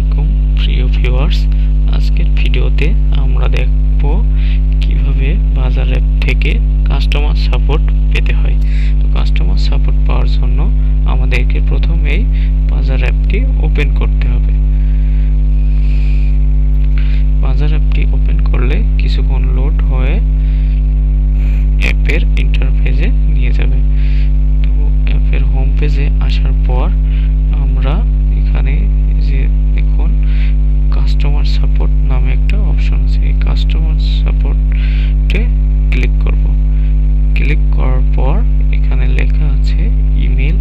আলাইকুম প্রিয় ভিউয়ার্স, আজকের ভিডিওতে আমরা দেখব কিভাবে বাজার অ্যাপ থেকে কাস্টমার সাপোর্ট পেতে হয়। তো কাস্টমার সাপোর্ট পাওয়ার জন্য আমাদেরকে প্রথমেই বাজার অ্যাপটি ওপেন করতে হবে। বাজার অ্যাপটি ওপেন করলে কিছুক্ষণ লোড হয়ে অ্যাপের ইন্টারফেসে নিয়ে যাবে। তো অ্যাপের হোম পেজে আসার পর আমরা এখানে যে দেখুন কাস্টমার সাপোর্ট নামে একটা অপশন আছে, এই কাস্টমার সাপোর্টে ক্লিক করব। ক্লিক করার পর এখানে লেখা আছে ইমেল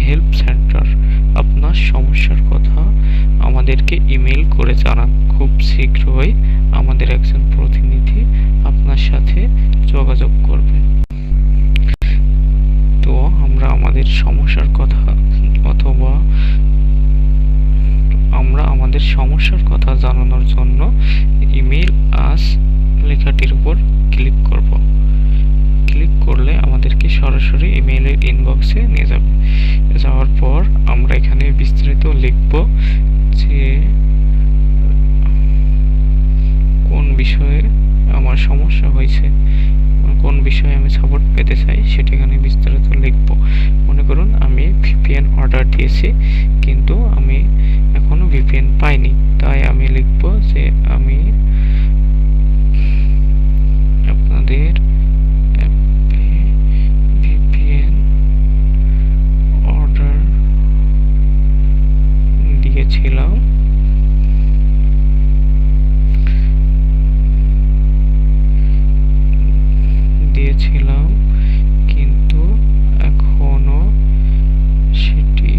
হেল্প সেন্টার। আপনার সমস্যার কথা আমাদেরকে ইমেল করে জানান, খুব শীঘ্রই আমাদের একজন প্রতিনিধি আপনার সাথে যোগাযোগ করবে। তো আমরা আমাদের সমস্যার কথা অথবা আমরা আমাদের সমস্যার কথা জানানোর জন্য ইমেল আস লেখাটির উপর ক্লিক করব। ক্লিক করলে আমাদেরকে সরাসরি ইমেইলের ইনবক্সে নিয়ে যাবে। যাওয়ার পর আমরা এখানে বিস্তারিত লিখব যে কোন বিষয়ে আমার সমস্যা হয়েছে, কোন বিষয়ে আমি সাপোর্ট পেতে চাই সেটা এখানে বিস্তারিত লিখব। মনে করুন আমি ভিপিএন অর্ডার দিয়েছি কিন্তু আমি এখনো ভিপিএন পাইনি, তাই আমি লিখব যে আমি আপনাদের ভিপিএন অর্ডার দিয়েছিলাম কিন্তু এখনো সেটি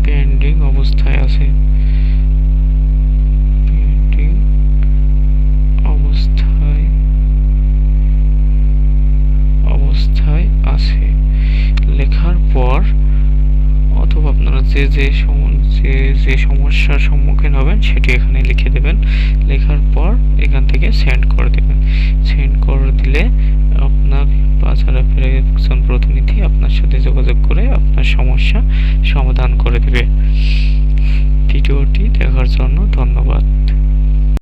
পেন্ডিং অবস্থায় আছে। লেখার পর অথবা আপনারা যে সমস্যার সম্মুখীন হবেন সেটি এখানে লিখে দেবেন। লেখার পর এখান থেকে সেন্ড করে দেবেন। সেন্ড করে দিলে আপনার বাজার অ্যাপের একজন প্রতিনিধি আপনার সাথে যোগাযোগ করে আপনার সমস্যা সমাধান করে দেবে। ভিডিওটি দেখার জন্য ধন্যবাদ।